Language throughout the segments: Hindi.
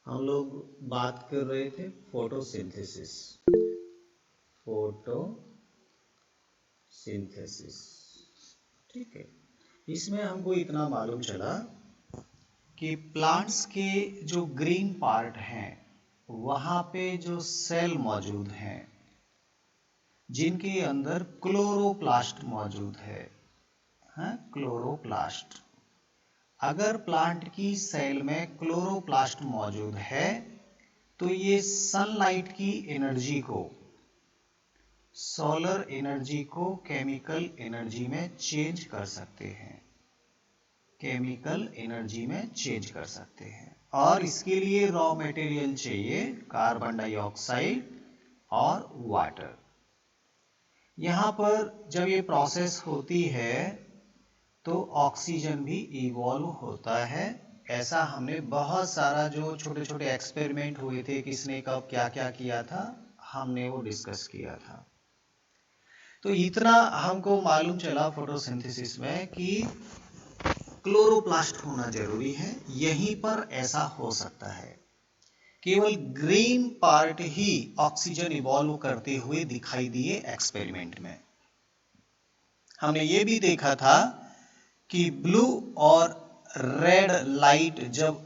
हम लोग बात कर रहे थे फोटोसिंथेसिस। फोटोसिंथेसिस, ठीक है। इसमें हमको इतना मालूम चला कि प्लांट्स के जो ग्रीन पार्ट हैं वहाँ पे जो सेल मौजूद हैं जिनके अंदर क्लोरोप्लास्ट मौजूद है, क्लोरोप्लास्ट। अगर प्लांट की सेल में क्लोरोप्लास्ट मौजूद है तो ये सनलाइट की एनर्जी को, सोलर एनर्जी को केमिकल एनर्जी में चेंज कर सकते हैं, केमिकल एनर्जी में चेंज कर सकते हैं। और इसके लिए रॉ मटेरियल चाहिए कार्बन डाइऑक्साइड और वाटर। यहाँ पर जब ये प्रोसेस होती है तो ऑक्सीजन भी इवॉल्व होता है। ऐसा हमने बहुत सारा जो छोटे छोटे एक्सपेरिमेंट हुए थे, किसने कब क्या क्या किया था, हमने वो डिस्कस किया था। तो इतना हमको मालूम चला फोटोसिंथेसिस में कि क्लोरोप्लास्ट होना जरूरी है। यहीं पर ऐसा हो सकता है, केवल ग्रीन पार्ट ही ऑक्सीजन इवॉल्व करते हुए दिखाई दिए एक्सपेरिमेंट में। हमने ये भी देखा था कि ब्लू और रेड लाइट जब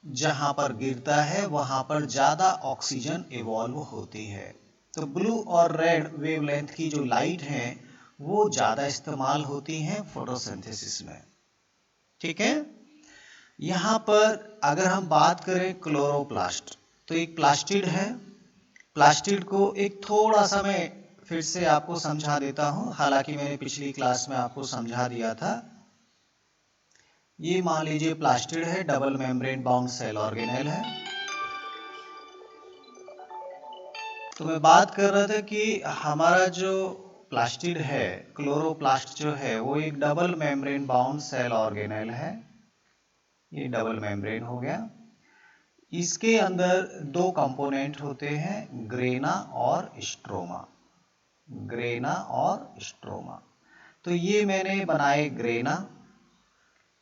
जहां पर गिरता है वहां पर ज्यादा ऑक्सीजन इवॉल्व होती है। तो ब्लू और रेड वेवलेंथ की जो लाइट है वो ज्यादा इस्तेमाल होती हैं फोटोसिंथेसिस में, ठीक है। यहां पर अगर हम बात करें क्लोरोप्लास्ट, तो एक प्लास्टिड है। प्लास्टिड को एक थोड़ा सा मैं फिर से आपको समझा देता हूं, हालांकि मैंने पिछली क्लास में आपको समझा दिया था। ये मान लीजिए प्लास्टिड है, double membrane bound cell organelle है। तो मैं बात कर रहा था कि हमारा जो प्लास्टिड है, क्लोरोप्लास्ट जो है, वो एक double membrane bound cell organelle है। ये डबल मेम्ब्रेन हो गया। इसके अंदर दो कंपोनेंट होते हैं, ग्रेना और स्ट्रोमा। ग्रेना और स्ट्रोमा। तो ये मैंने बनाए ग्रेना।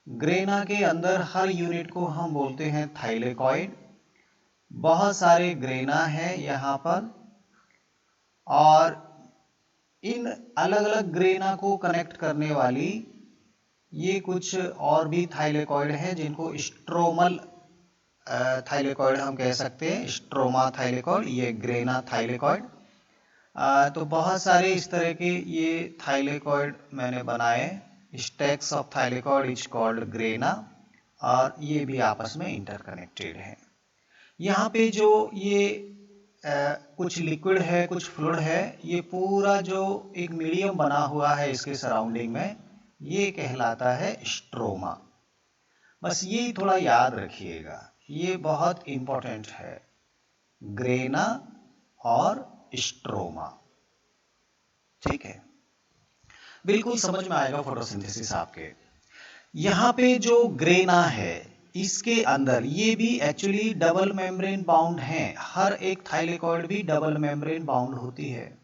ग्रेना के अंदर हर यूनिट को हम बोलते हैं थाइलेकॉइड। बहुत सारे ग्रेना है यहाँ पर, और इन अलग अलग ग्रेना को कनेक्ट करने वाली ये कुछ और भी थाइलेकॉइड हैं जिनको स्ट्रोमल थाइलेकॉइड हम कह सकते हैं, स्ट्रोमा थाइलेकॉइड, ये ग्रेना थाइलेकॉइड। तो बहुत सारे इस तरह के ये थाइलेकॉइड मैंने बनाए। Stacks of thylakoid is called grana, और ये भी आपस में इंटरकनेक्टेड है। यहाँ पे जो ये कुछ लिक्विड है, कुछ फ्लूइड है, ये पूरा जो एक मीडियम बना हुआ है इसके सराउंडिंग में, ये कहलाता है स्ट्रोमा। बस ये थोड़ा याद रखिएगा, ये बहुत इंपॉर्टेंट है, ग्रेना और स्ट्रोमा, ठीक है। बिल्कुल समझ में आएगा फोटोसिंथेसिस आपके। यहाँ पे जो ग्रेना है इसके अंदर ये भी एक्चुअली डबल मेम्ब्रेन बाउंड है। हर एक थाइलेकॉइड भी डबल मेम्ब्रेन बाउंड होती है,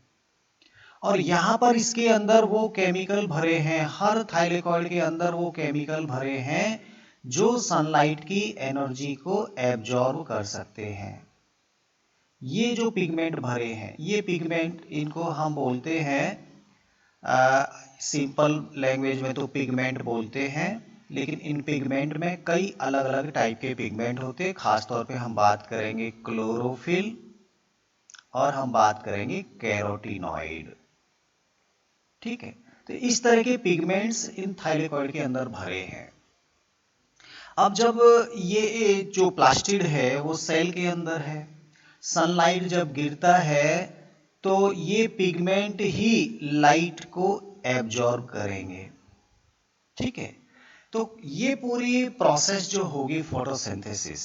और यहाँ पर इसके अंदर वो केमिकल भरे हैं, हर थाइलेकॉइड के अंदर वो केमिकल भरे हैं जो सनलाइट की एनर्जी को एब्जॉर्ब कर सकते हैं। ये जो पिगमेंट भरे हैं, ये पिगमेंट, इनको हम बोलते हैं, सिंपल लैंग्वेज में तो पिगमेंट बोलते हैं, लेकिन इन पिगमेंट में कई अलग अलग टाइप के पिगमेंट होते हैं। खासतौर पे हम बात करेंगे क्लोरोफिल, और हम बात करेंगे कैरोटीनॉइड, ठीक है। तो इस तरह के पिगमेंट्स इन थाइलेकॉइड के अंदर भरे हैं। अब जब ये जो प्लास्टिड है वो सेल के अंदर है, सनलाइट जब गिरता है तो ये पिगमेंट ही लाइट को एब्जॉर्ब करेंगे, ठीक है। तो ये पूरी प्रोसेस जो होगी फोटोसिंथेसिस,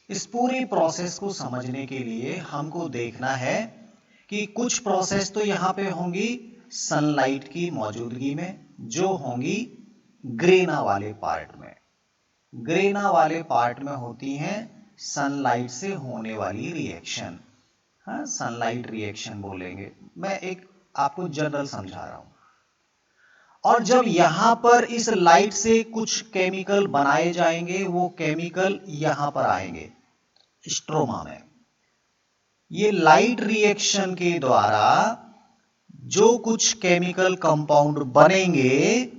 इस पूरी प्रोसेस को समझने के लिए हमको देखना है कि कुछ प्रोसेस तो यहाँ पे होंगी सनलाइट की मौजूदगी में, जो होंगी ग्रेना वाले पार्ट में। ग्रेना वाले पार्ट में होती हैं सनलाइट से होने वाली रिएक्शन, हाँ, सनलाइट रिएक्शन बोलेंगे। मैं एक आपको जनरल समझा रहा हूं। और जब यहां पर इस लाइट से कुछ केमिकल बनाए जाएंगे, वो केमिकल यहां पर आएंगे, स्ट्रोमा में। ये लाइट रिएक्शन के द्वारा जो कुछ केमिकल कंपाउंड बनेंगे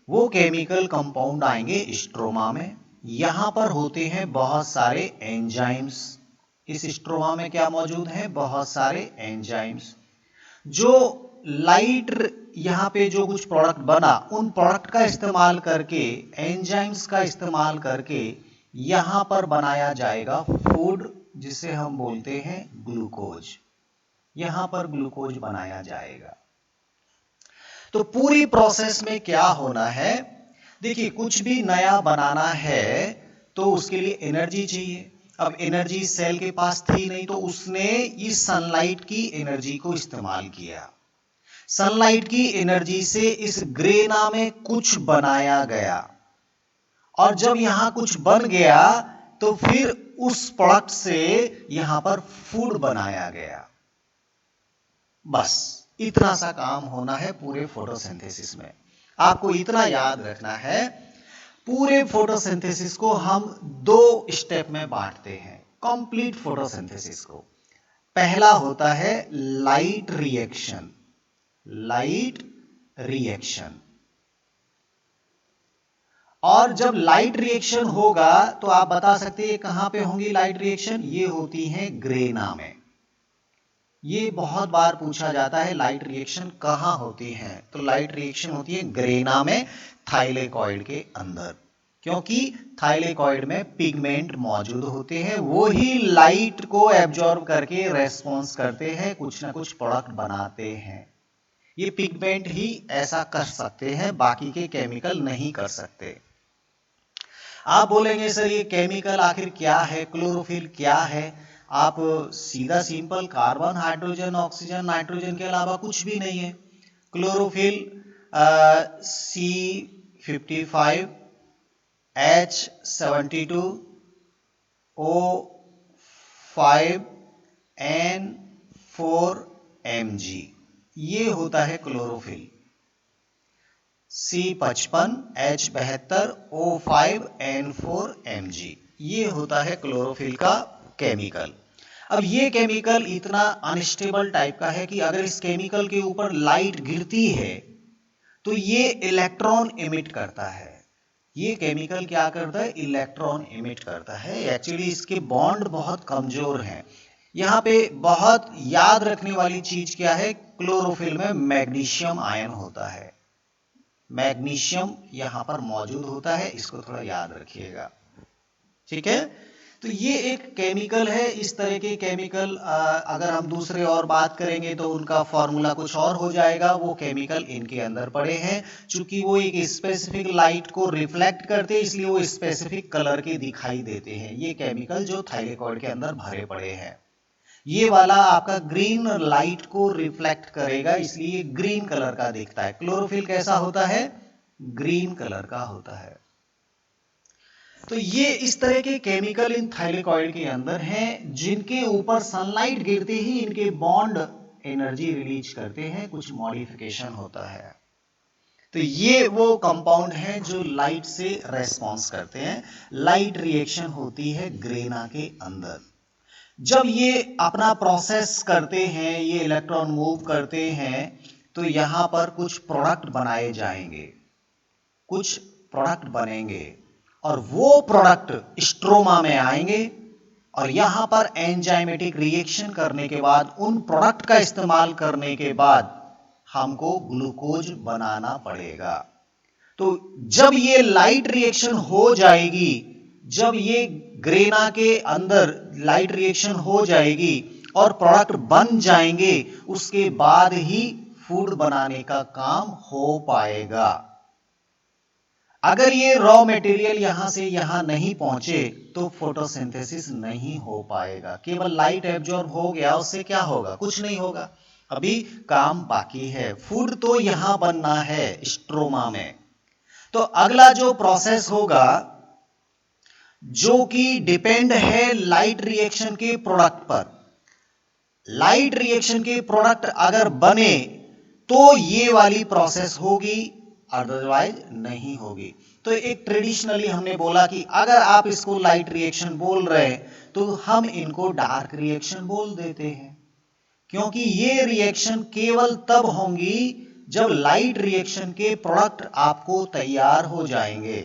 वो केमिकल कंपाउंड आएंगे स्ट्रोमा में। यहां पर होते हैं बहुत सारे एंजाइम्स। इस स्ट्रोमा में क्या मौजूद है? बहुत सारे एंजाइम्स। जो लाइट यहां पे जो कुछ प्रोडक्ट बना उन प्रोडक्ट का इस्तेमाल करके, एंजाइम्स का इस्तेमाल करके यहां पर बनाया जाएगा फूड, जिसे हम बोलते हैं ग्लूकोज। यहां पर ग्लूकोज बनाया जाएगा। तो पूरी प्रोसेस में क्या होना है? देखिए, कुछ भी नया बनाना है तो उसके लिए एनर्जी चाहिए। अब एनर्जी सेल के पास थी नहीं, तो उसने इस सनलाइट की एनर्जी को इस्तेमाल किया। सनलाइट की एनर्जी से इस ग्रेना में कुछ बनाया गया, और जब यहां कुछ बन गया तो फिर उस प्रोडक्ट से यहां पर फूड बनाया गया। बस इतना सा काम होना है पूरे फोटोसिंथेसिस में। आपको इतना याद रखना है, पूरे फोटोसिंथेसिस को हम दो स्टेप में बांटते हैं, कंप्लीट फोटोसिंथेसिस को। पहला होता है लाइट रिएक्शन। लाइट रिएक्शन, और जब लाइट रिएक्शन होगा तो आप बता सकते हैं कहां पे होंगी लाइट रिएक्शन? ये होती है ग्रेना में। ये बहुत बार पूछा जाता है लाइट रिएक्शन कहां होती है, तो लाइट रिएक्शन होती है ग्रेना में, थाइलेकॉइड के अंदर। क्योंकि थाइलेकॉइड में पिगमेंट मौजूद होते हैं, वो ही लाइट को एब्जॉर्ब करके रेस्पॉन्स करते हैं, कुछ ना कुछ प्रोडक्ट बनाते हैं। ये पिगमेंट ही ऐसा कर सकते हैं, बाकी के केमिकल नहीं कर सकते। आप बोलेंगे सर ये केमिकल आखिर क्या है, क्लोरोफिल क्या है? आप सीधा simple carbon, hydrogen, oxygen, nitrogen के अलावा कुछ भी नहीं है। Chlorophyll C55 H72 O5 N4 Mg, ये होता है chlorophyll. C55 H72 O5 N4 Mg, ये होता है क्लोरोफिल का केमिकल। अब ये केमिकल इतना अनस्टेबल टाइप का है कि अगर इस केमिकल के ऊपर लाइट गिरती है तो ये इलेक्ट्रॉन इमिट करता है। ये केमिकल क्या करता है? इलेक्ट्रॉन इमिट करता है। एक्चुअली इसके बॉन्ड बहुत कमजोर हैं। यहाँ पे बहुत याद रखने वाली चीज क्या है? क्लोरोफिल में मैग्नीशियम आयन होता है। मैग्नीशियम यहां पर मौजूद होता है, इसको थोड़ा याद रखिएगा, ठीक है? तो ये एक केमिकल है। इस तरह के केमिकल अगर हम दूसरे और बात करेंगे तो उनका फॉर्मूला कुछ और हो जाएगा। वो केमिकल इनके अंदर पड़े हैं, चूंकि वो एक स्पेसिफिक लाइट को रिफ्लेक्ट करते हैं, इसलिए वो स्पेसिफिक कलर के दिखाई देते हैं। ये केमिकल जो थाइलेकॉइड के अंदर भरे पड़े हैं, ये वाला आपका ग्रीन लाइट को रिफ्लेक्ट करेगा, इसलिए ग्रीन कलर का दिखता है। क्लोरोफिल कैसा होता है? ग्रीन कलर का होता है। तो ये इस तरह के केमिकल इन थाइलेकॉइड के अंदर हैं, जिनके ऊपर सनलाइट गिरते ही इनके बॉन्ड एनर्जी रिलीज करते हैं, कुछ मॉडिफिकेशन होता है। तो ये वो कंपाउंड हैं जो लाइट से रेस्पॉन्स करते हैं। लाइट रिएक्शन होती है ग्रेना के अंदर। जब ये अपना प्रोसेस करते हैं, ये इलेक्ट्रॉन मूव करते हैं, तो यहां पर कुछ प्रोडक्ट बनाए जाएंगे, कुछ प्रोडक्ट बनेंगे, और वो प्रोडक्ट स्ट्रोमा में आएंगे, और यहां पर एंजाइमेटिक रिएक्शन करने के बाद, उन प्रोडक्ट का इस्तेमाल करने के बाद हमको ग्लूकोज बनाना पड़ेगा। तो जब ये लाइट रिएक्शन हो जाएगी, जब ये ग्रेना के अंदर लाइट रिएक्शन हो जाएगी और प्रोडक्ट बन जाएंगे, उसके बाद ही फूड बनाने का काम हो पाएगा। अगर ये रॉ मटेरियल यहां से यहां नहीं पहुंचे तो फोटोसिंथेसिस नहीं हो पाएगा। केवल लाइट एब्जॉर्ब हो गया, उससे क्या होगा? कुछ नहीं होगा। अभी काम बाकी है। फूड तो यहां बनना है स्ट्रोमा में। तो अगला जो प्रोसेस होगा, जो कि डिपेंड है लाइट रिएक्शन के प्रोडक्ट पर। लाइट रिएक्शन के प्रोडक्ट अगर बने तो ये वाली प्रोसेस होगी, अदरवाइज नहीं होगी। तो एक ट्रेडिशनली हमने बोला कि अगर आप इसको लाइट रिएक्शन बोल रहे हैं तो हम इनको डार्क रिएक्शन बोल देते हैं, क्योंकि ये रिएक्शन केवल तब होंगी जब लाइट रिएक्शन के प्रोडक्ट आपको तैयार हो जाएंगे।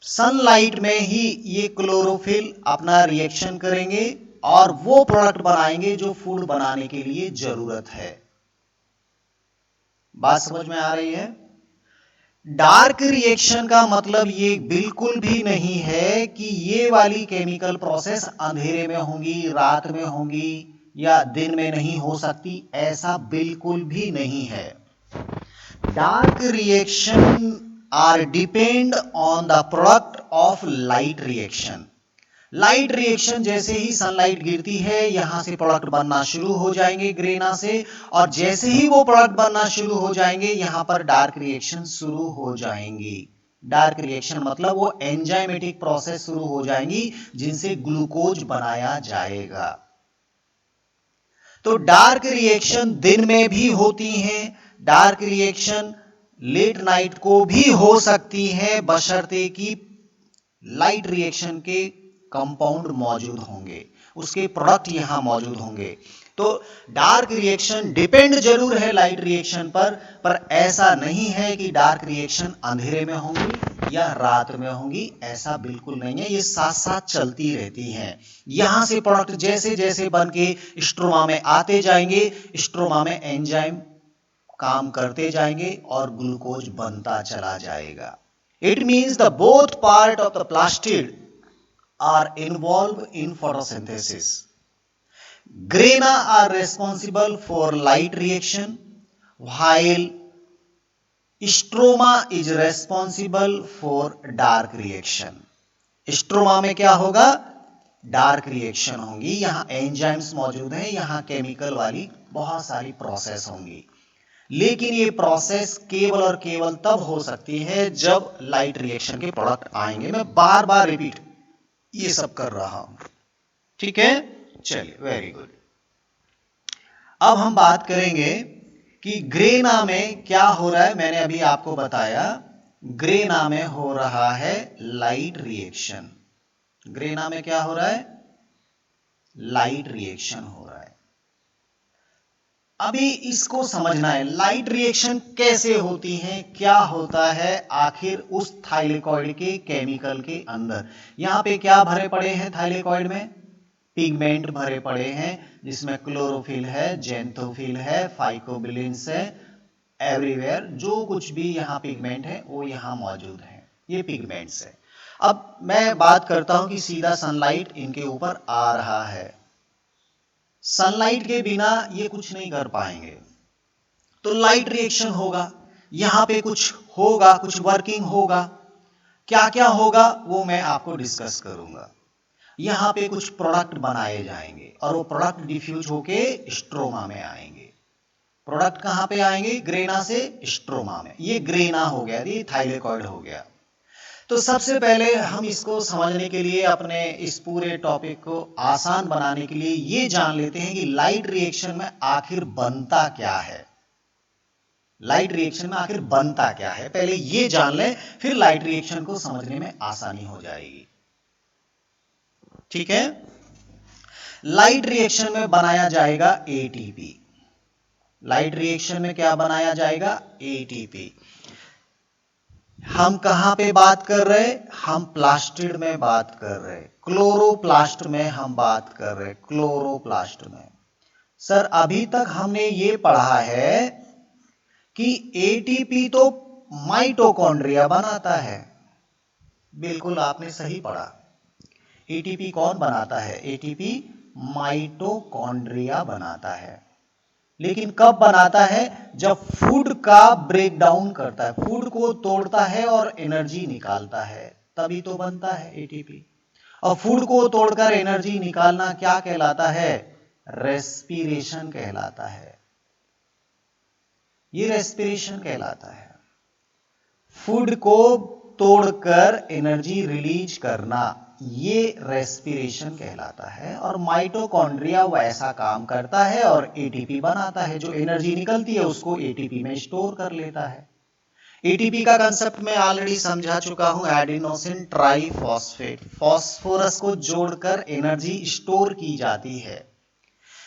सनलाइट में ही ये क्लोरोफिल अपना रिएक्शन करेंगे और वो प्रोडक्ट बनाएंगे जो फूड बनाने के लिए जरूरत है। बात समझ में आ रही है? डार्क रिएक्शन का मतलब ये बिल्कुल भी नहीं है कि ये वाली केमिकल प्रोसेस अंधेरे में होंगी, रात में होंगी या दिन में नहीं हो सकती, ऐसा बिल्कुल भी नहीं है। Dark reaction are depend on the product of light reaction. Light reaction जैसे ही सनलाइट गिरती है यहां से प्रोडक्ट बनना शुरू हो जाएंगे ग्रेना से, और जैसे ही वो प्रोडक्ट बनना शुरू हो जाएंगे यहां पर डार्क रिएक्शन शुरू हो जाएंगी। डार्क रिएक्शन मतलब वो एंजाइमेटिक प्रोसेस शुरू हो जाएंगी जिनसे ग्लूकोज बनाया जाएगा। तो डार्क रिएक्शन दिन में भी होती हैं, डार्क रिएक्शन लेट नाइट को भी हो सकती है, बशर्ते कि लाइट रिएक्शन के कंपाउंड मौजूद होंगे, उसके प्रोडक्ट यहां मौजूद होंगे। तो डार्क रिएक्शन डिपेंड जरूर है लाइट रिएक्शन पर ऐसा नहीं है कि डार्क रिएक्शन अंधेरे में होंगी या रात में होंगी, ऐसा बिल्कुल नहीं है। ये साथ साथ चलती रहती हैं। यहां से प्रोडक्ट जैसे जैसे बन के स्ट्रोमा में आते जाएंगे, स्ट्रोमा में एंजाइम काम करते जाएंगे और ग्लूकोज बनता चला जाएगा। It means the both part of the plastid are involved in photosynthesis. Grana are responsible for light reaction, while stroma is responsible for dark reaction. Stroma में क्या होगा? डार्क रिएक्शन होंगी, यहां एंजाइम्स मौजूद हैं, यहां केमिकल वाली बहुत सारी प्रोसेस होंगी, लेकिन ये प्रोसेस केवल और केवल तब हो सकती है जब लाइट रिएक्शन के प्रोडक्ट आएंगे। मैं बार बार रिपीट ये सब कर रहा हूं, ठीक है? चलिए, वेरी गुड। अब हम बात करेंगे कि ग्रेना में क्या हो रहा है। मैंने अभी आपको बताया ग्रेना में हो रहा है लाइट रिएक्शन। ग्रेना में क्या हो रहा है? लाइट रिएक्शन हो रहा है। अभी इसको समझना है लाइट रिएक्शन कैसे होती है, क्या होता है आखिर उस थाइलेकॉइड के केमिकल के अंदर। यहां पे क्या भरे पड़े हैं थाइलेकॉइड में? पिगमेंट भरे पड़े हैं, जिसमें क्लोरोफिल है, जेंथोफिल है, फाइकोबिलिन्स है, एवरीवेयर जो कुछ भी यहां पिगमेंट है वो यहां मौजूद है, ये पिगमेंट्स है। अब मैं बात करता हूं कि सीधा सनलाइट इनके ऊपर आ रहा है, सनलाइट के बिना ये कुछ नहीं कर पाएंगे, तो लाइट रिएक्शन होगा, यहां पे कुछ होगा, कुछ वर्किंग होगा। क्या क्या होगा वो मैं आपको डिस्कस करूंगा। यहां पे कुछ प्रोडक्ट बनाए जाएंगे और वो प्रोडक्ट डिफ्यूज होके स्ट्रोमा में आएंगे। प्रोडक्ट कहां पे आएंगे? ग्रेना से स्ट्रोमा में। ये ग्रेना हो गया, ये थाइलेकॉइड हो गया। तो सबसे पहले हम इसको समझने के लिए, अपने इस पूरे टॉपिक को आसान बनाने के लिए ये जान लेते हैं कि लाइट रिएक्शन में आखिर बनता क्या है। लाइट रिएक्शन में आखिर बनता क्या है, पहले ये जान लें, फिर लाइट रिएक्शन को समझने में आसानी हो जाएगी, ठीक है? लाइट रिएक्शन में बनाया जाएगा एटीपी। लाइट रिएक्शन में क्या बनाया जाएगा? एटीपी। हम कहां पे बात कर रहे? हम प्लास्टिड में बात कर रहे, क्लोरोप्लास्ट में हम बात कर रहे, क्लोरोप्लास्ट में। सर अभी तक हमने ये पढ़ा है कि एटीपी तो माइटोकॉन्ड्रिया बनाता है। बिल्कुल आपने सही पढ़ा। एटीपी कौन बनाता है? एटीपी माइटोकॉन्ड्रिया बनाता है। लेकिन कब बनाता है? जब फूड का ब्रेकडाउन करता है, फूड को तोड़ता है और एनर्जी निकालता है, तभी तो बनता है एटीपी। और फूड को तोड़कर एनर्जी निकालना क्या कहलाता है? रेस्पिरेशन कहलाता है। ये रेस्पिरेशन कहलाता है, फूड को तोड़कर एनर्जी रिलीज करना, ये रेस्पिरेशन कहलाता है। और माइटोकॉन्ड्रिया वैसा काम करता है और एटीपी बनाता है, जो एनर्जी निकलती है उसको एटीपी में स्टोर कर लेता है। एटीपी का कंसेप्ट मैं ऑलरेडी समझा चुका हूं, एडिनोसिन ट्राइफॉस्फेट, फास्फोरस को जोड़कर एनर्जी स्टोर की जाती है।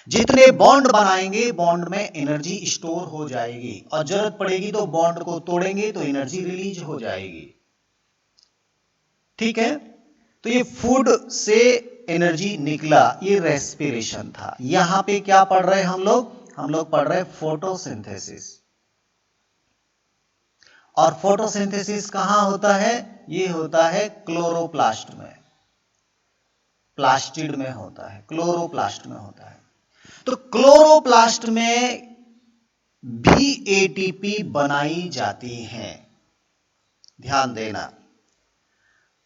जितने बॉन्ड बनाएंगे बॉन्ड में एनर्जी स्टोर हो जाएगी और जरूरत पड़ेगी तो बॉन्ड को तोड़ेंगे तो एनर्जी रिलीज हो जाएगी। ठीक है, तो ये फूड से एनर्जी निकला, ये रेस्पिरेशन था। यहां पे क्या पढ़ रहे हैं हम लोग पढ़ रहे हैं फोटोसिंथेसिस। और फोटोसिंथेसिस कहां होता है? ये होता है क्लोरोप्लास्ट में, प्लास्टिड में होता है, क्लोरोप्लास्ट में होता है। तो क्लोरोप्लास्ट में भी एटीपी बनाई जाती है, ध्यान देना।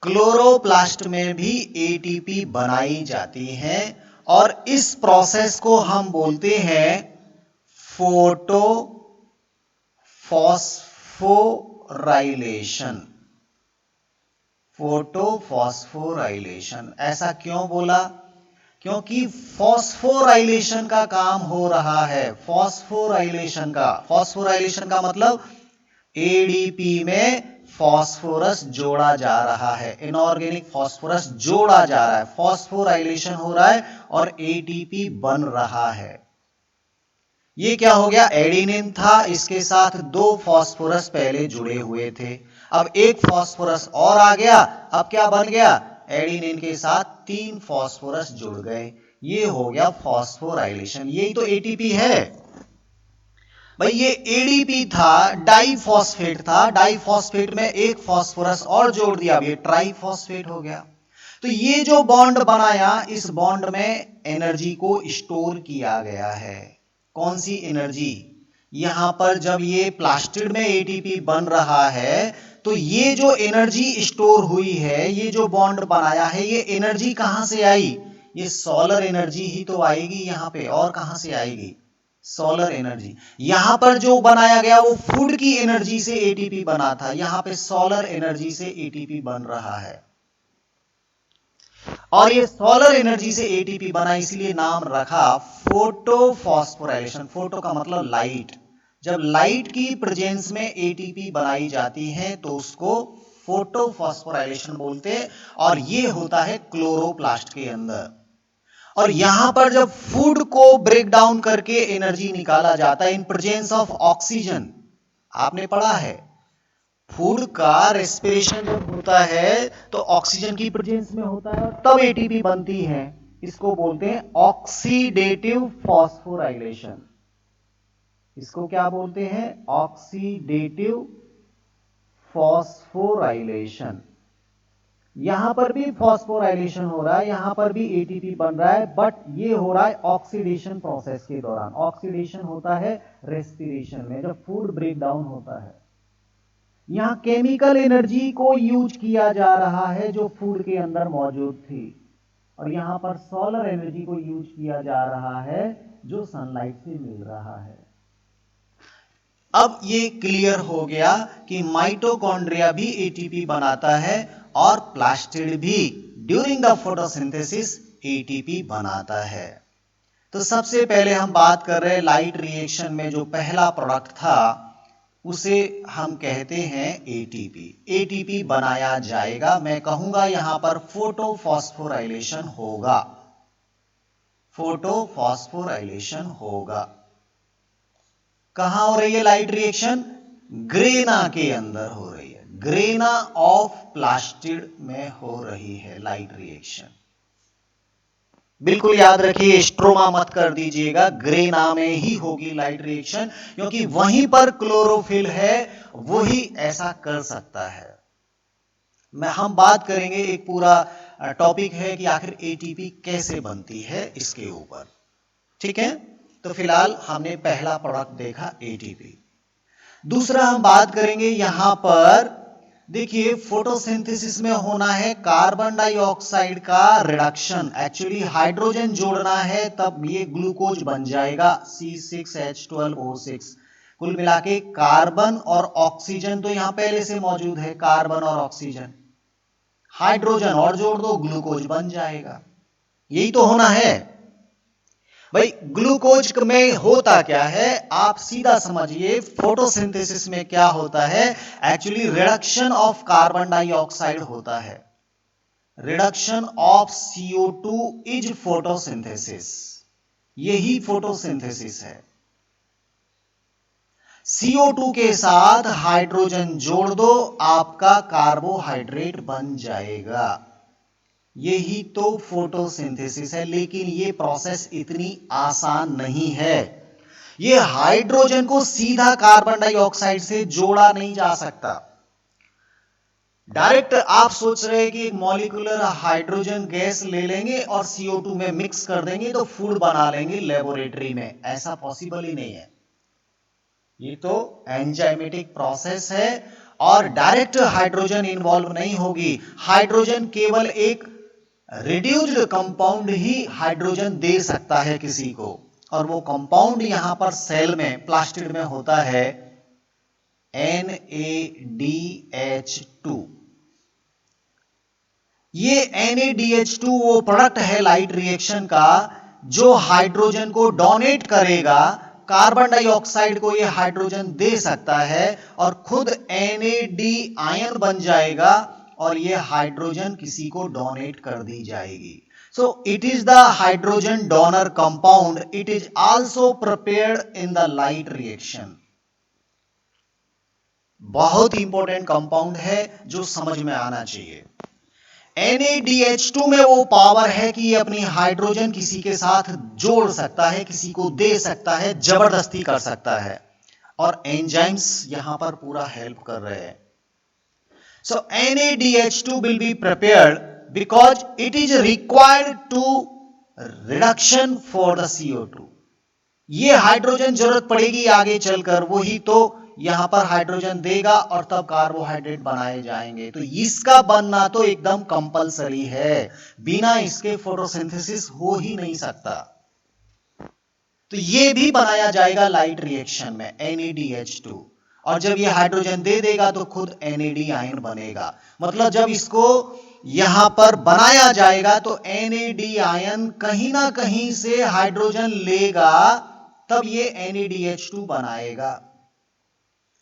क्लोरोप्लास्ट में भी एटीपी बनाई जाती है और इस प्रोसेस को हम बोलते हैं फोटोफॉस्फोराइलेशन। फोटोफॉस्फोराइलेशन ऐसा क्यों बोला? क्योंकि फॉस्फोराइलेशन का काम हो रहा है। फॉस्फोराइलेशन का मतलब एडीपी में फास्फोरस जोड़ा जा रहा है, इनऑर्गेनिक फास्फोरस जोड़ा जा रहा है, फॉस्फोराइलेशन हो रहा है और एटीपी बन रहा है। ये क्या हो गया? एडिनिन था, इसके साथ 2 फास्फोरस पहले जुड़े हुए थे, अब एक फास्फोरस और आ गया, अब क्या बन गया? एडिनिन के साथ 3 फास्फोरस जुड़ गए, ये हो गया फास्फोराइलेशन। यही तो एटीपी है भाई। ये एडीपी था, डाइफॉस्फेट था, डाइफॉस्फेट में एक फास्फोरस और जोड़ दिया, अब ये ट्राइफॉस्फेट हो गया। तो ये जो बॉन्ड बनाया, इस बॉन्ड में एनर्जी को स्टोर किया गया है। कौन सी एनर्जी? यहां पर जब ये प्लास्टिड में एटीपी बन रहा है तो ये जो एनर्जी स्टोर हुई है, ये जो बॉन्ड बनाया है, ये एनर्जी कहां से आई? ये सोलर एनर्जी ही तो आएगी यहां पे, और कहां से आएगी? Solar energy. यहां पर जो बनाया गया वो फूड की एनर्जी से एटीपी बना था, यहां पे सोलर एनर्जी से एटीपी बन रहा है और ये सोलर एनर्जी से एटीपी बना, इसलिए नाम रखा फोटोफॉस्फोराइलेशन। फोटो का मतलब लाइट। जब लाइट की प्रेजेंस में एटीपी बनाई जाती है तो उसको फोटोफॉस्फोराइलेशन बोलते हैं और ये होता है क्लोरोप्लास्ट के अंदर। और यहां पर जब फूड को ब्रेक डाउन करके एनर्जी निकाला जाता है इन प्रेजेंस ऑफ ऑक्सीजन, आपने पढ़ा है फूड का रेस्पिरेशन जब होता है तो ऑक्सीजन की प्रेजेंस में होता है तब एटीपी बनती है। इसको बोलते हैं ऑक्सीडेटिव फॉस्फोराइलेशन। इसको क्या बोलते हैं? Oxidative phosphorylation. यहां पर भी फॉस्फोराइलेशन हो रहा है, यहां पर भी एटीपी बन रहा है, बट ये हो रहा है ऑक्सीडेशन प्रोसेस के दौरान। ऑक्सीडेशन होता है रेस्पिरेशन में, जब फूड ब्रेक डाउन होता है। यहां केमिकल एनर्जी को यूज किया जा रहा है जो फूड के अंदर मौजूद थी, और यहां पर सोलर एनर्जी को यूज किया जा रहा है जो सनलाइट से मिल रहा है। अब ये क्लियर हो गया कि माइटोकॉन्ड्रिया भी एटीपी बनाता है और प्लास्टिड भी ड्यूरिंग द फोटोसिंथेसिस एटीपी बनाता है। तो सबसे पहले हम बात कर रहे हैं लाइट रिएक्शन में जो पहला प्रोडक्ट था उसे हम कहते हैं एटीपी। एटीपी बनाया जाएगा, मैं कहूंगा यहां पर फोटोफॉस्फोराइलेशन होगा, फोटोफॉस्फोराइलेशन होगा। कहां हो रही है लाइट रिएक्शन? ग्रेना के अंदर हो रही है, ग्रेना ऑफ प्लास्टिड में हो रही है लाइट रिएक्शन। बिल्कुल याद रखिए, स्ट्रोमा मत कर दीजिएगा, ग्रेना में ही होगी लाइट रिएक्शन, क्योंकि वहीं पर क्लोरोफिल है, वही ऐसा कर सकता है। हम बात करेंगे, एक पूरा टॉपिक है कि आखिर एटीपी कैसे बनती है इसके ऊपर। ठीक है, तो फिलहाल हमने पहला प्रोडक्ट देखा एटीपी। दूसरा हम बात करेंगे, यहां पर देखिए फोटोसिंथेसिस में होना है कार्बन डाइऑक्साइड का रिडक्शन। एक्चुअली हाइड्रोजन जोड़ना है तब ये ग्लूकोज बन जाएगा C6H12O6। कुल मिला के कार्बन और ऑक्सीजन तो यहां पहले से मौजूद है, कार्बन और ऑक्सीजन, हाइड्रोजन और जोड़ दो ग्लूकोज बन जाएगा, यही तो होना है। भाई ग्लूकोज में होता क्या है, आप सीधा समझिए फोटोसिंथेसिस में क्या होता है। Actually reduction of carbon dioxide होता है, reduction of CO2 is photosynthesis, यही फोटोसिंथेसिस है। CO2 के साथ हाइड्रोजन जोड़ दो, आपका कार्बोहाइड्रेट बन जाएगा, यही तो फोटोसिंथेसिस है। लेकिन ये प्रोसेस इतनी आसान नहीं है, ये हाइड्रोजन को सीधा कार्बन डाइऑक्साइड से जोड़ा नहीं जा सकता। डायरेक्ट आप सोच रहे हैं कि एक मॉलिक्यूलर हाइड्रोजन गैस ले लेंगे और CO2 में मिक्स कर देंगे तो फूड बना लेंगे लेबोरेटरी में, ऐसा पॉसिबल ही नहीं है। ये तो एंजाइमेटिक प्रोसेस है और डायरेक्ट हाइड्रोजन इन्वॉल्व नहीं होगी। हाइड्रोजन केवल एक रिड्यूस्ड कंपाउंड ही हाइड्रोजन दे सकता है किसी को, और वो कंपाउंड यहां पर सेल में प्लास्टिड में होता है NADH2। ये NADH2 वो प्रोडक्ट है लाइट रिएक्शन का जो हाइड्रोजन को डोनेट करेगा, कार्बन डाइऑक्साइड को ये हाइड्रोजन दे सकता है और खुद NAD आयन बन जाएगा और ये हाइड्रोजन किसी को डोनेट कर दी जाएगी। So it is the hydrogen donor compound. It is also prepared in the light reaction. बहुत इंपॉर्टेंट कंपाउंड है जो समझ में आना चाहिए। NADH2 में वो पावर है कि ये अपनी हाइड्रोजन किसी के साथ जोड़ सकता है, किसी को दे सकता है, जबरदस्ती कर सकता है, और एंजाइम्स यहां पर पूरा हेल्प कर रहे हैं। So NADH2 will be prepared because it is required to reduction for the CO2। ये हाइड्रोजन जरूरत पड़ेगी आगे चलकर, वही तो यहां पर हाइड्रोजन देगा और तब कार्बोहाइड्रेट बनाए जाएंगे। तो इसका बनना तो एकदम कंपलसरी है, बिना इसके फोटोसिंथेसिस हो ही नहीं सकता। तो ये भी बनाया जाएगा लाइट रिएक्शन में NADH2, और जब ये हाइड्रोजन दे देगा तो खुद NAD आयन बनेगा। मतलब जब इसको यहां पर बनाया जाएगा तो NAD आयन कहीं ना कहीं से हाइड्रोजन लेगा, तब ये NADH2 बनाएगा।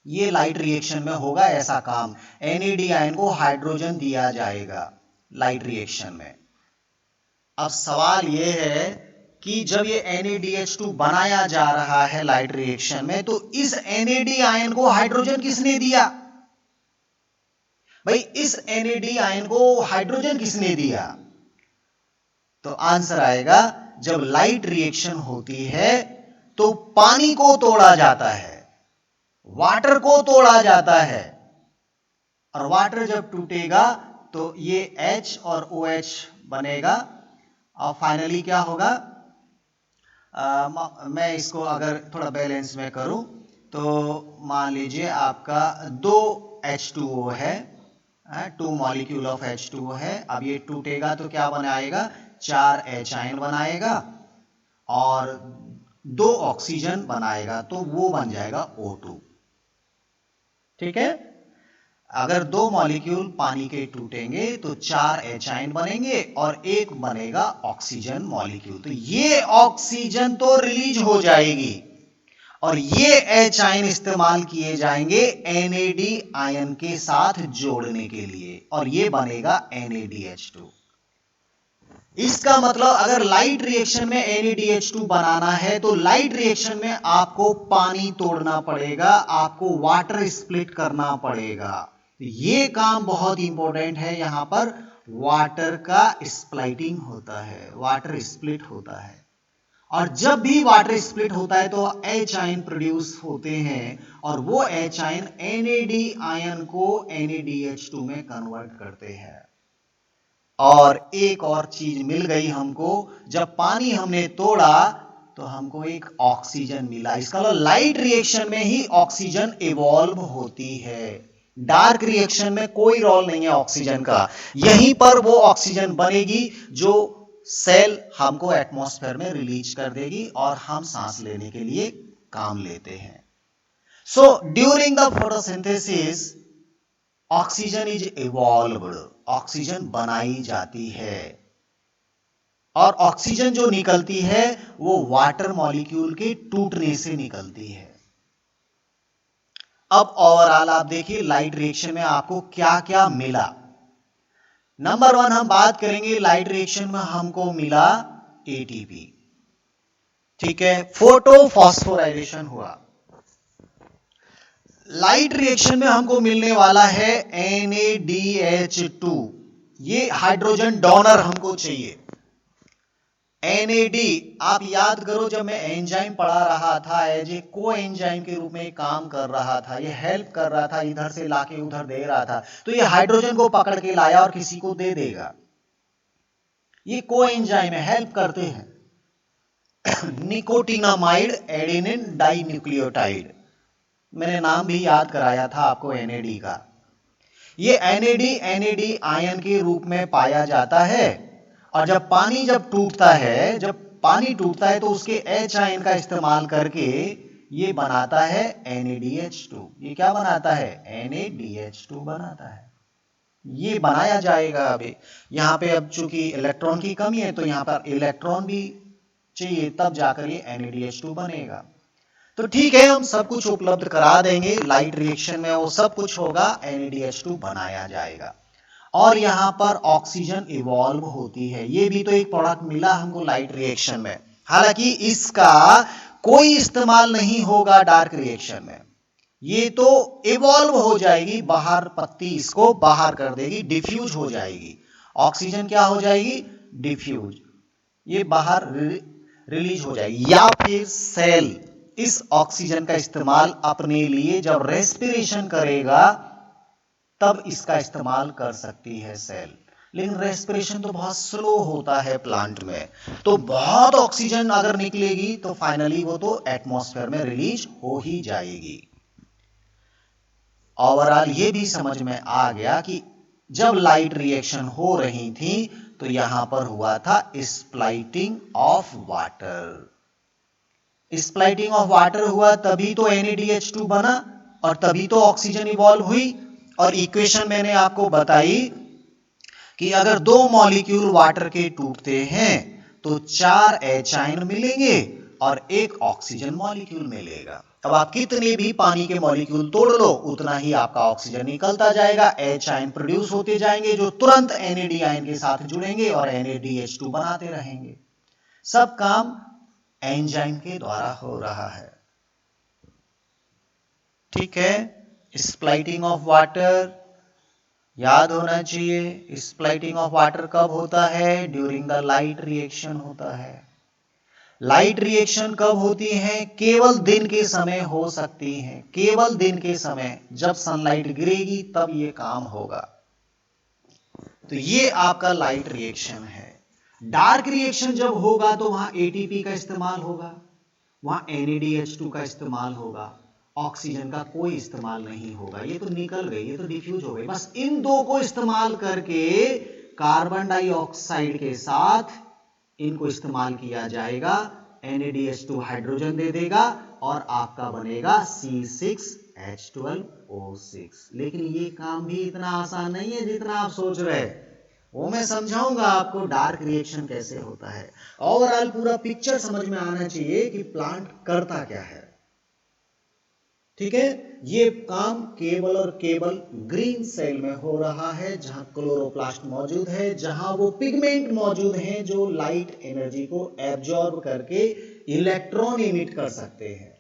ये लाइट रिएक्शन में होगा ऐसा काम, NAD आयन को हाइड्रोजन दिया जाएगा लाइट रिएक्शन में। अब सवाल यह है कि जब ये NADH2 बनाया जा रहा है लाइट रिएक्शन में, तो इस NAD आयन को हाइड्रोजन किसने दिया? भाई इस NAD आयन को हाइड्रोजन किसने दिया? तो आंसर आएगा, जब लाइट रिएक्शन होती है तो पानी को तोड़ा जाता है, वाटर को तोड़ा जाता है, और वाटर जब टूटेगा तो ये H और OH बनेगा, और फाइनली क्या होगा? मैं इसको अगर थोड़ा बैलेंस में करूं तो मान लीजिए आपका 2 H2O है, 2 मॉलिक्यूल ऑफ H2O है। अब ये टूटेगा तो क्या बनाएगा? 4 H आयन बनाएगा और 2 ऑक्सीजन बनाएगा, तो वो बन जाएगा O2। ठीक है, अगर 2 मॉलिक्यूल पानी के टूटेंगे तो 4 H आयन बनेंगे और एक बनेगा ऑक्सीजन मॉलिक्यूल। तो ये ऑक्सीजन तो रिलीज हो जाएगी और ये H आयन इस्तेमाल किए जाएंगे NAD आयन के साथ जोड़ने के लिए, और ये बनेगा NADH2। इसका मतलब अगर लाइट रिएक्शन में NADH2 बनाना है तो लाइट रिएक्शन में आपको पानी तोड़ना पड़ेगा, आपको वाटर स्प्लिट करना पड़ेगा। ये काम बहुत इंपॉर्टेंट है, यहां पर वाटर का स्प्लिटिंग होता है, वाटर स्प्लिट होता है, और जब भी वाटर स्प्लिट होता है तो H आयन प्रोड्यूस होते हैं और वो H आयन NAD आयन को NADH2 में कन्वर्ट करते हैं। और एक और चीज मिल गई हमको, जब पानी हमने तोड़ा तो हमको एक ऑक्सीजन मिला। इसका मतलब लाइट रिएक्शन में ही ऑक्सीजन इवॉल्व होती है, डार्क रिएक्शन में कोई रोल नहीं है ऑक्सीजन का। यहीं पर वो ऑक्सीजन बनेगी जो सेल हमको एटमॉस्फेयर में रिलीज कर देगी और हम सांस लेने के लिए काम लेते हैं। So during the photosynthesis oxygen is evolved, oxygen बनाई जाती है। और ऑक्सीजन जो निकलती है वो वाटर मॉलिक्यूल के टूटने से निकलती है। अब ओवरऑल आप देखिए लाइट रिएक्शन में आपको क्या क्या मिला। नंबर 1 हम बात करेंगे, लाइट रिएक्शन में हमको मिला एटीपी, ठीक है, फोटो फॉस्फोराइलेशन हुआ। लाइट रिएक्शन में हमको मिलने वाला है NaDH2, ये हाइड्रोजन डोनर हमको चाहिए। NAD आप याद करो, जब मैं एंजाइम पढ़ा रहा था एज ए को एंजाइम के रूप में काम कर रहा था, ये हेल्प कर रहा था, इधर से लाके उधर दे रहा था, तो ये हाइड्रोजन को पकड़ के लाया और किसी को दे देगा। ये को एंजाइम है, हेल्प करते हैं। निकोटिनामाइड एडेनिन डाइन्यूक्लियोटाइड, मैंने नाम भी याद कराया था आपको NAD का। ये NAD आयन के रूप में पाया जाता है, और जब पानी टूटता है तो उसके H आयन का इस्तेमाल करके ये बनाता है NADH2। ये क्या बनाता है? NADH2 बनाता है। ये बनाया जाएगा। अभी यहाँ पे अब चूंकि इलेक्ट्रॉन की कमी है तो यहाँ पर इलेक्ट्रॉन भी चाहिए, तब जाकर ये NADH2 बनेगा। तो ठीक है, हम सब कुछ उपलब्ध करा देंगे, लाइट रिएक्शन में वो सब कुछ होगा, NADH2 बनाया जाएगा। और यहाँ पर ऑक्सीजन इवॉल्व होती है, ये भी तो एक प्रोडक्ट मिला हमको लाइट रिएक्शन में। हालांकि इसका कोई इस्तेमाल नहीं होगा डार्क रिएक्शन में, ये तो इवॉल्व हो जाएगी बाहर, पत्ती इसको बाहर कर देगी, डिफ्यूज हो जाएगी। ऑक्सीजन क्या हो जाएगी? डिफ्यूज, ये बाहर रिलीज हो जाएगी। या फिर सेल इस ऑक्सीजन का इस्तेमाल अपने लिए जब रेस्पिरेशन करेगा तब इसका इस्तेमाल कर सकती है सेल। लेकिन रेस्पिरेशन तो बहुत स्लो होता है प्लांट में, तो बहुत ऑक्सीजन अगर निकलेगी तो फाइनली वो तो एटमॉस्फेयर में रिलीज हो ही जाएगी। ओवरऑल ये भी समझ में आ गया कि जब लाइट रिएक्शन हो रही थी तो यहां पर हुआ था स्प्लाइटिंग ऑफ वाटर। स्प्लाइटिंग ऑफ वाटर हुआ तभी तो NADH2 बना और तभी तो ऑक्सीजन इवॉल्व हुई। और इक्वेशन मैंने आपको बताई कि अगर दो मॉलिक्यूल वाटर के टूटते हैं तो 4 H आयन मिलेंगे और एक ऑक्सीजन मॉलिक्यूल मिलेगा। अब आप कितने भी पानी के मॉलिक्यूल तोड़ लो उतना ही आपका ऑक्सीजन निकलता जाएगा, H आयन प्रोड्यूस होते जाएंगे जो तुरंत NAD आयन के साथ जुड़ेंगे और NADH2 बनाते रहेंगे। सब काम एंजाइम के द्वारा हो रहा है। ठीक है, स्प्लाइटिंग ऑफ वाटर याद होना चाहिए। स्प्लाइटिंग ऑफ वाटर कब होता है? ड्यूरिंग द लाइट रिएक्शन होता है। लाइट रिएक्शन कब होती है? केवल दिन के समय हो सकती है, केवल दिन के समय, जब सनलाइट गिरेगी तब ये काम होगा। तो ये आपका लाइट रिएक्शन है। डार्क रिएक्शन जब होगा तो वहां ATP का इस्तेमाल होगा, वहां NADH2 का इस्तेमाल होगा, ऑक्सीजन का कोई इस्तेमाल नहीं होगा। ये तो निकल गई, ये तो डिफ्यूज हो गई। बस इन दो को इस्तेमाल करके कार्बन डाइऑक्साइड के साथ इनको इस्तेमाल किया जाएगा, NADH2 हाइड्रोजन दे देगा और आपका बनेगा C6H12O6। लेकिन ये काम भी इतना आसान नहीं है जितना आप सोच रहे हैं, वो मैं समझाऊंगा आपको डार्क रिएक्शन कैसे होता है। ओवरऑल पूरा पिक्चर समझ में आना चाहिए कि प्लांट करता क्या है। ठीक है, ये काम केवल और केवल ग्रीन सेल में हो रहा है जहां क्लोरोप्लास्ट मौजूद है, जहां वो पिगमेंट मौजूद हैं जो लाइट एनर्जी को एब्जॉर्ब करके इलेक्ट्रॉन इमिट कर सकते हैं।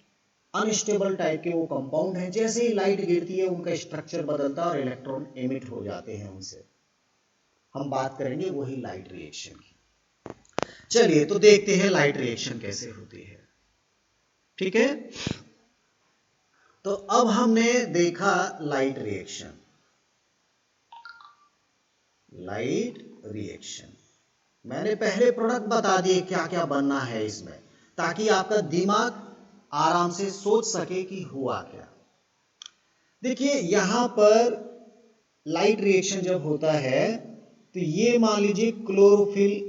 अनस्टेबल टाइप के वो कंपाउंड हैं, जैसे ही लाइट गिरती है उनका स्ट्रक्चर बदलता है और इलेक्ट्रॉन इमिट हो जाते हैं उनसे। हम बात करेंगे वही लाइट रिएक्शन की। चलिए तो देखते हैं लाइट रिएक्शन कैसे होती है। ठीक है, तो अब हमने देखा लाइट रिएक्शन। लाइट रिएक्शन मैंने पहले प्रोडक्ट बता दिए क्या क्या बनना है इसमें, ताकि आपका दिमाग आराम से सोच सके कि हुआ क्या। देखिए यहां पर लाइट रिएक्शन जब होता है तो ये मान लीजिए क्लोरोफिल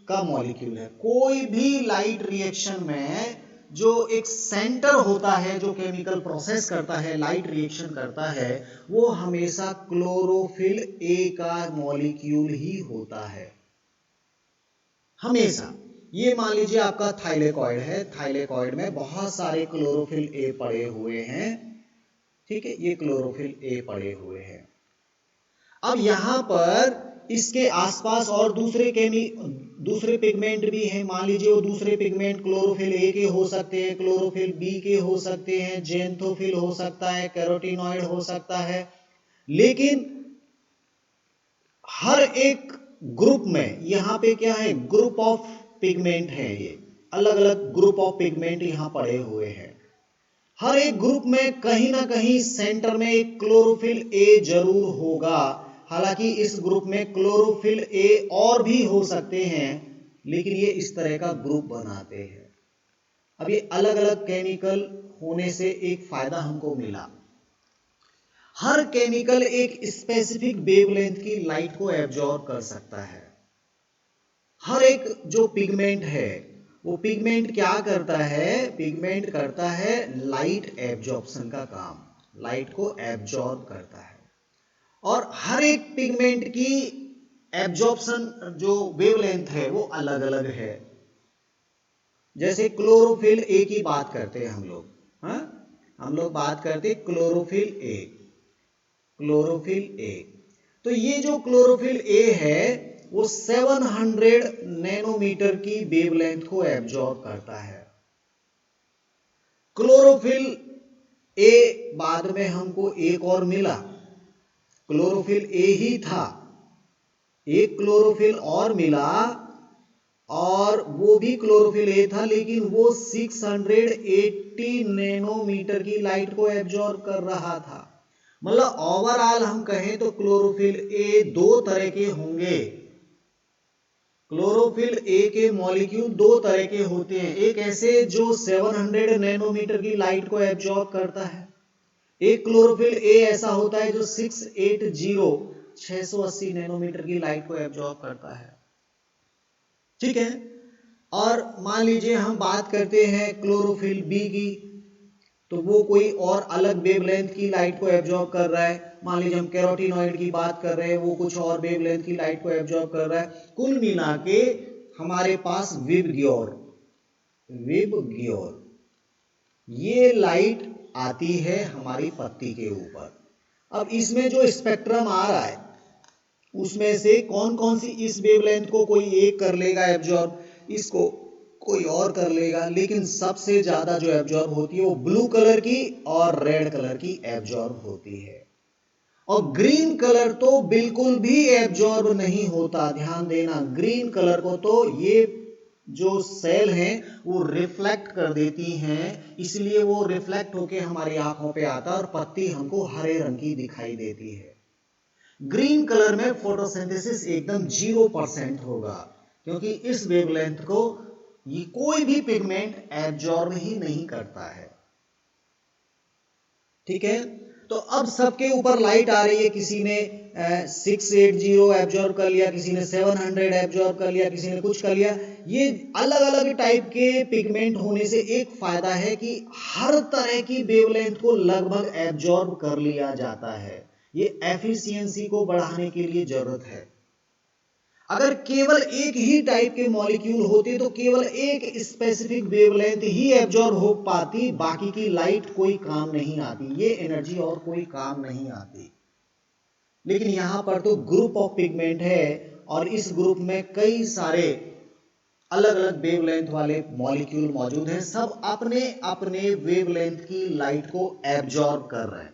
का मॉलिक्यूल है। कोई भी लाइट रिएक्शन में जो एक सेंटर होता है जो केमिकल प्रोसेस करता है, लाइट रिएक्शन करता है, वो हमेशा क्लोरोफिल ए का मॉलिक्यूल ही होता है। हमेशा। ये मान लीजिए आपका थाइलेकॉइड है, थाइलेकॉइड में बहुत सारे क्लोरोफिल ए पड़े हुए हैं, ठीक है, ये क्लोरोफिल ए पड़े हुए हैं। अब यहां पर इसके आसपास और दूसरे पिगमेंट भी हैं। मान लीजिए वो दूसरे पिगमेंट क्लोरोफिल ए के हो सकते हैं, क्लोरोफिल बी के हो सकते हैं, जेंथोफिल हो सकता है, कैरोटीनॉइड हो सकता है। लेकिन हर एक ग्रुप में यहां पे क्या है, ग्रुप ऑफ पिगमेंट है, ये अलग अलग ग्रुप ऑफ पिगमेंट यहां पड़े हुए हैं। हर एक ग्रुप में कहीं ना कहीं सेंटर में एक क्लोरोफिल ए जरूर होगा। हालांकि इस ग्रुप में क्लोरोफिल ए और भी हो सकते हैं, लेकिन ये इस तरह का ग्रुप बनाते हैं। अब ये अलग अलग केमिकल होने से एक फायदा हमको मिला, हर केमिकल एक स्पेसिफिक वेवलेंथ की लाइट को एब्जॉर्ब कर सकता है। हर एक जो पिगमेंट है, वो पिगमेंट क्या करता है, पिगमेंट करता है लाइट एब्जॉर्प्शन का काम, लाइट को एब्जॉर्ब करता है। और हर एक पिगमेंट की एब्जॉर्प्शन जो वेवलेंथ है वो अलग अलग है। जैसे क्लोरोफिल ए की बात करते हैं हम लोग, हाँ, हम लोग बात करते हैं क्लोरोफिल ए, क्लोरोफिल ए। तो ये जो क्लोरोफिल ए है वो 700 नैनोमीटर की वेवलेंथ को एब्जॉर्ब करता है। क्लोरोफिल ए बाद में हमको एक और मिला, क्लोरोफिल ए ही था, एक क्लोरोफिल और मिला और वो भी क्लोरोफिल ए था, लेकिन वो 680 नैनोमीटर की लाइट को एब्जॉर्ब कर रहा था। मतलब ओवरऑल हम कहें तो क्लोरोफिल ए दो तरह के होंगे। क्लोरोफिल ए के मॉलिक्यूल दो तरह के होते हैं, एक ऐसे जो 700 नैनोमीटर की लाइट को एब्जॉर्ब करता है, एक क्लोरोफिल ए ऐसा होता है जो 680 नैनोमीटर की लाइट को एब्जॉर्ब करता है, ठीक है। और मान लीजिए हम बात करते हैं क्लोरोफिल बी की, तो वो कोई और अलग वेवलेंथ की लाइट को एब्जॉर्ब कर रहा है। मान लीजिए हम कैरोटीनॉइड की बात कर रहे हैं, वो कुछ और वेवलेंथ की लाइट को एब्जॉर्ब कर रहा है। कुल मिला के हमारे पास विबग्योर ये लाइट आती है हमारी पत्ती के ऊपर। अब इसमें जो स्पेक्ट्रम आ रहा है उसमें से कौन कौन सी इस वेवलेंथ को कोई एक कर लेगा एब्जॉर्ब, इसको कोई और कर लेगा, लेकिन सबसे ज्यादा जो एब्जॉर्ब होती है वो ब्लू कलर की और रेड कलर की एब्जॉर्ब होती है। और ग्रीन कलर तो बिल्कुल भी एब्जॉर्ब नहीं होता, ध्यान देना, ग्रीन कलर को तो ये जो सेल हैं वो रिफ्लेक्ट कर देती हैं, इसलिए वो रिफ्लेक्ट होके हमारी आंखों पे आता है और पत्ती हमको हरे रंग की दिखाई देती है। ग्रीन कलर में फोटोसिंथेसिस एकदम 0% होगा, क्योंकि इस वेवलेंथ को ये कोई भी पिगमेंट एब्जॉर्ब ही नहीं करता है, ठीक है। तो अब सबके ऊपर लाइट आ रही है, किसी ने 680 एब्जॉर्ब कर लिया, किसी ने 700 एब्जॉर्ब कर लिया, किसी ने कुछ कर लिया। ये अलग अलग टाइप के पिगमेंट होने से एक फायदा है कि हर तरह की वेवलेंथ को लगभग एब्जॉर्ब कर लिया जाता है। ये एफिशिएंसी को बढ़ाने के लिए जरूरत है। अगर केवल एक ही टाइप के मॉलिक्यूल होते तो केवल एक स्पेसिफिक वेवलेंथ ही एब्जॉर्ब हो पाती, बाकी की लाइट कोई काम नहीं आती, ये एनर्जी और कोई काम नहीं आती। लेकिन यहां पर तो ग्रुप ऑफ पिगमेंट है और इस ग्रुप में कई सारे अलग अलग वेवलेंथ वाले मॉलिक्यूल मौजूद हैं, सब अपने अपने वेवलेंथ की लाइट को एब्जॉर्ब कर रहे हैं।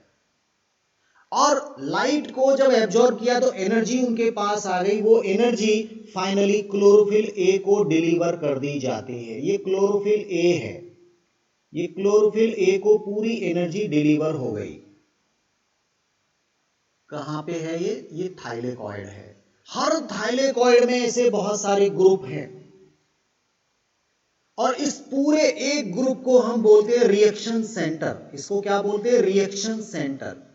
और लाइट को जब एब्जॉर्ब किया तो एनर्जी उनके पास आ गई, वो एनर्जी फाइनली क्लोरोफिल ए को डिलीवर कर दी जाती है। ये क्लोरोफिल ए है, ये क्लोरोफिल ए को पूरी एनर्जी डिलीवर हो गई। कहां पे है ये थाइलेकॉइड है। हर थाइलेकॉइड में ऐसे बहुत सारे ग्रुप हैं और इस पूरे एक ग्रुप को हम बोलते हैं रिएक्शन सेंटर। इसको क्या बोलते हैं, रिएक्शन सेंटर।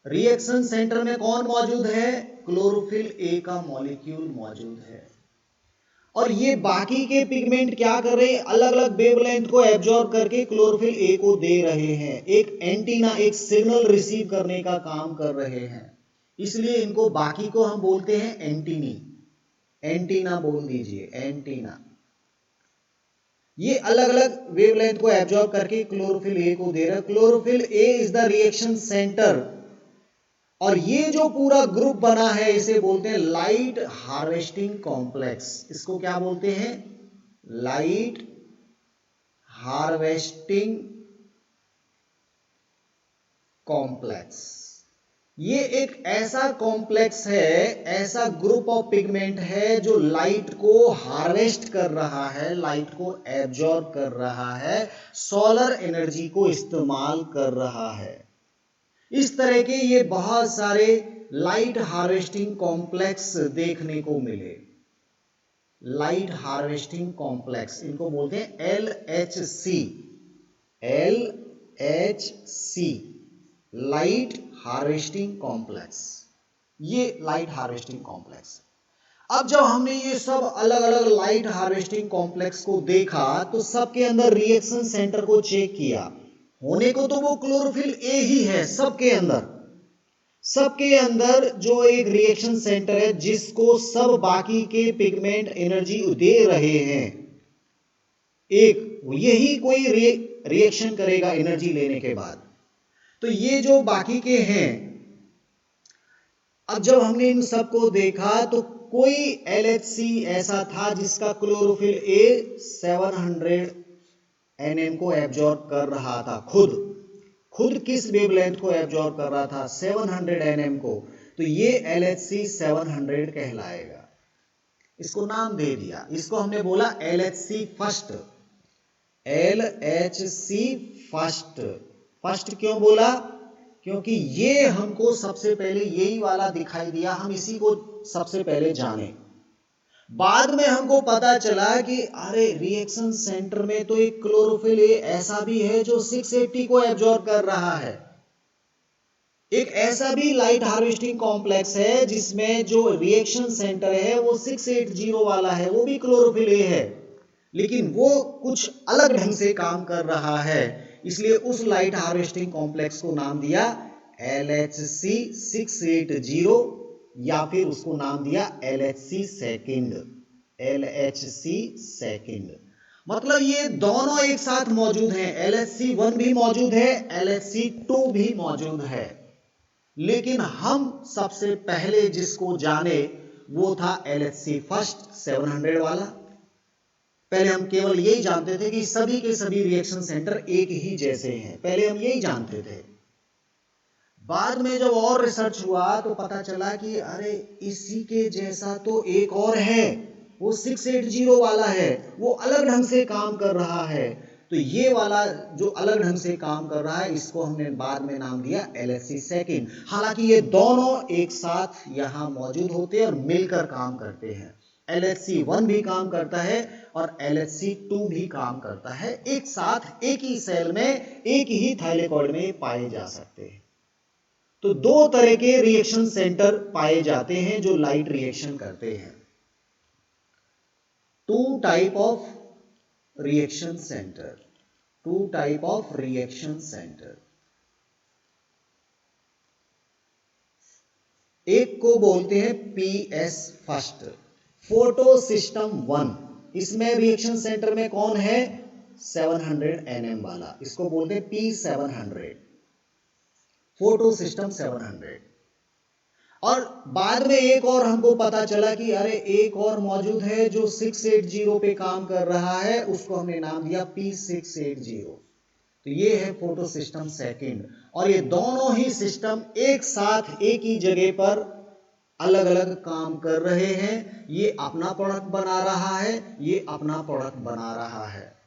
रिएक्शन सेंटर में कौन मौजूद है, क्लोरोफिल ए का मॉलिक्यूल मौजूद है। और ये बाकी के पिगमेंट क्या कर रहे हैं, अलग अलग वेवलेंथ को एब्जॉर्ब करके क्लोरोफिल ए को दे रहे हैं, एक एंटीना, एक सिग्नल रिसीव करने का काम कर रहे हैं, इसलिए इनको बाकी को हम बोलते हैं एंटीनी। एंटीना बोल दीजिए, एंटीना। ये अलग अलग वेवलेंथ को एब्जॉर्ब करके क्लोरोफिल ए को दे रहा है। Chlorophyll A is the reaction centre, और ये जो पूरा ग्रुप बना है इसे बोलते हैं लाइट हार्वेस्टिंग कॉम्प्लेक्स। इसको क्या बोलते हैं? Light harvesting complex. ये एक ऐसा कॉम्प्लेक्स है, ऐसा ग्रुप ऑफ पिगमेंट है जो लाइट को हार्वेस्ट कर रहा है, लाइट को एब्जॉर्ब कर रहा है, सोलर एनर्जी को इस्तेमाल कर रहा है। इस तरह के ये बहुत सारे लाइट हार्वेस्टिंग कॉम्प्लेक्स देखने को मिले। लाइट हार्वेस्टिंग कॉम्प्लेक्स, इनको बोलते हैं LHC। LHC, light harvesting complex. ये लाइट हार्वेस्टिंग कॉम्प्लेक्स। अब जब हमने ये सब अलग अलग लाइट हार्वेस्टिंग कॉम्प्लेक्स को देखा तो सबके अंदर रिएक्शन सेंटर को चेक किया। होने को तो वो क्लोरोफिल ए ही है सबके अंदर। सबके अंदर जो एक रिएक्शन सेंटर है जिसको सब बाकी के पिगमेंट एनर्जी दे रहे हैं, एक यही कोई रिएक्शन करेगा एनर्जी लेने के बाद। तो ये जो बाकी के हैं, अब जब हमने इन सबको देखा तो कोई LHC ऐसा था जिसका क्लोरोफिल ए 700 nm को एब्जॉर्ब कर रहा था। खुद किस वेवलेंथ को एब्जॉर्ब कर रहा था? 700 nm को। तो ये LHC 700 कहलाएगा। इसको नाम दे दिया, इसको हमने बोला LHC first. LHC first. First क्यों बोला? क्योंकि ये हमको सबसे पहले यही वाला दिखाई दिया, हम इसी को सबसे पहले जाने। बाद में हमको पता चला कि अरे रिएक्शन सेंटर में तो एक क्लोरोफिल ए ऐसा भी है जो 680 को एब्जॉर्ब कर रहा है। एक ऐसा भी लाइट हार्वेस्टिंग कॉम्प्लेक्स है जिसमें जो रिएक्शन सेंटर है वो 680 वाला है, वो भी क्लोरोफिल ए है, लेकिन वो कुछ अलग ढंग से काम कर रहा है। इसलिए उस लाइट हार्वेस्टिंग कॉम्प्लेक्स को नाम दिया LHC 680, या फिर उसको नाम दिया LHC सेकंड। LHC सेकंड मतलब ये दोनों एक साथ मौजूद हैं। LHC 1 भी मौजूद है, LHC 2 भी मौजूद है, लेकिन हम सबसे पहले जिसको जाने वो था LHC फर्स्ट 700 वाला। पहले हम केवल यही जानते थे कि सभी के सभी रिएक्शन सेंटर एक ही जैसे हैं, पहले हम यही जानते थे। बाद में जब और रिसर्च हुआ तो पता चला कि अरे इसी के जैसा तो एक और है, वो 680 वाला है, वो अलग ढंग से काम कर रहा है। तो ये वाला जो अलग ढंग से काम कर रहा है इसको हमने बाद में नाम दिया LHC सेकंड। हालांकि ये दोनों एक साथ यहां मौजूद होते हैं और मिलकर काम करते हैं। LHC 1 भी काम करता है और LHC 2 भी काम करता है, एक साथ एक ही सेल में एक ही थाइलेकॉइड में पाए जा सकते हैं। तो दो तरह के रिएक्शन सेंटर पाए जाते हैं जो लाइट रिएक्शन करते हैं। Two type of reaction centre, two type of reaction centre. एक को बोलते हैं PS फर्स्ट, फोटो सिस्टम 1। इसमें रिएक्शन सेंटर में कौन है? 700 nm वाला, इसको बोलते हैं P700, फोटो सिस्टम 700। और बाद में एक और हमको पता चला कि अरे एक और मौजूद है जो 680 पे काम कर रहा है, उसको हमने नाम दिया P680। तो ये है फोटो सिस्टम सेकंड। और ये दोनों ही सिस्टम एक साथ एक ही जगह पर अलग अलग काम कर रहे हैं। ये अपना प्रोडक्ट बना रहा है, ये अपना प्रोडक्ट बना रहा है।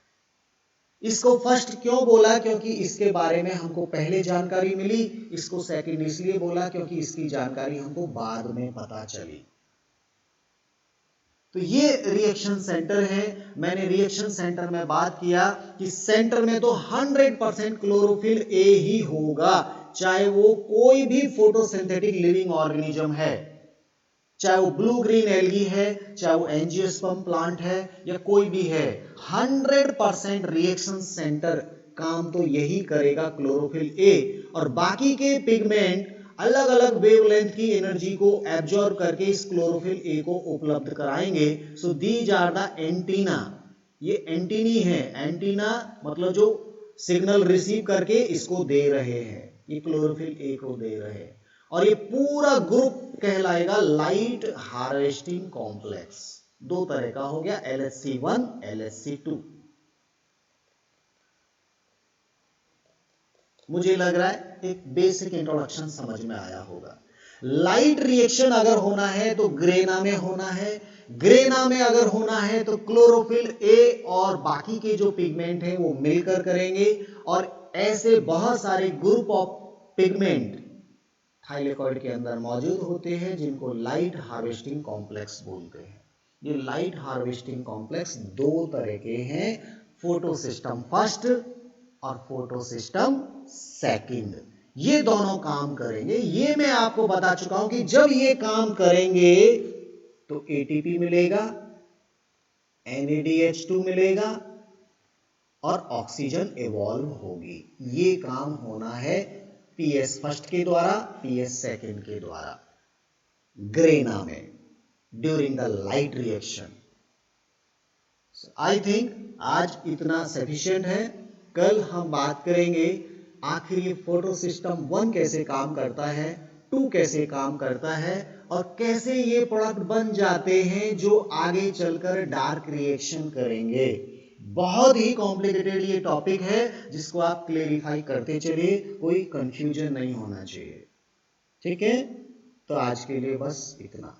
इसको फर्स्ट क्यों बोला? क्योंकि इसके बारे में हमको पहले जानकारी मिली। इसको सेकंड इसलिए बोला क्योंकि इसकी जानकारी हमको बाद में पता चली। तो ये रिएक्शन सेंटर है। मैंने रिएक्शन सेंटर में बात किया कि सेंटर में तो 100% क्लोरोफिल ए ही होगा, चाहे वो कोई भी फोटोसिंथेटिक लिविंग ऑर्गेनिज्म है, चाहे वो ब्लू ग्रीन एल्गी है, चाहे वो एंजियोस्पर्म प्लांट है या कोई भी है। 100% रिएक्शन सेंटर काम तो यही करेगा क्लोरोफिल ए, और बाकी के पिगमेंट अलग अलग वेवलेंथ की एनर्जी को एब्जॉर्ब करके इस क्लोरोफिल ए को उपलब्ध कराएंगे। So these are the antenna, ये एंटीनी है, एंटीना मतलब जो सिग्नल रिसीव करके इसको दे रहे हैं, ये क्लोरोफिल ए को दे रहे हैं। और ये पूरा ग्रुप कहलाएगा लाइट हार्वेस्टिंग कॉम्प्लेक्स। दो तरह का हो गया, LHC1, LHC2। मुझे लग रहा है एक बेसिक इंट्रोडक्शन समझ में आया होगा। लाइट रिएक्शन अगर होना है तो ग्रेना में होना है, ग्रेना में अगर होना है तो क्लोरोफिल ए और बाकी के जो पिगमेंट हैं वो मिलकर करेंगे। और ऐसे बहुत सारे ग्रुप ऑफ पिगमेंट थाइलेकॉइड के अंदर मौजूद होते हैं जिनको लाइट हार्वेस्टिंग कॉम्प्लेक्स बोलते हैं। ये लाइट हार्वेस्टिंग कॉम्प्लेक्स दो तरह के हैं, फोटोसिस्टम फर्स्ट और फोटोसिस्टम सेकंड। ये दोनों काम करेंगे। ये मैं आपको बता चुका हूं कि जब ये काम करेंगे तो एटीपी मिलेगा, NADH2 मिलेगा और ऑक्सीजन इवॉल्व होगी। ये काम होना है PS फर्स्ट के द्वारा, PS सेकंड के द्वारा ग्रेना में during the light reaction. I think आज इतना सफिशिएंट है। कल हम बात करेंगे आखिर ये फोटो सिस्टम 1 कैसे काम करता है, 2 कैसे काम करता है और कैसे ये प्रोडक्ट बन जाते हैं जो आगे चलकर डार्क रिएक्शन करेंगे। बहुत ही कॉम्प्लिकेटेड ये टॉपिक है जिसको आप क्लेरिफाई करते चलिए, कोई कंफ्यूजन नहीं होना चाहिए। ठीक है, तो आज के लिए बस इतना।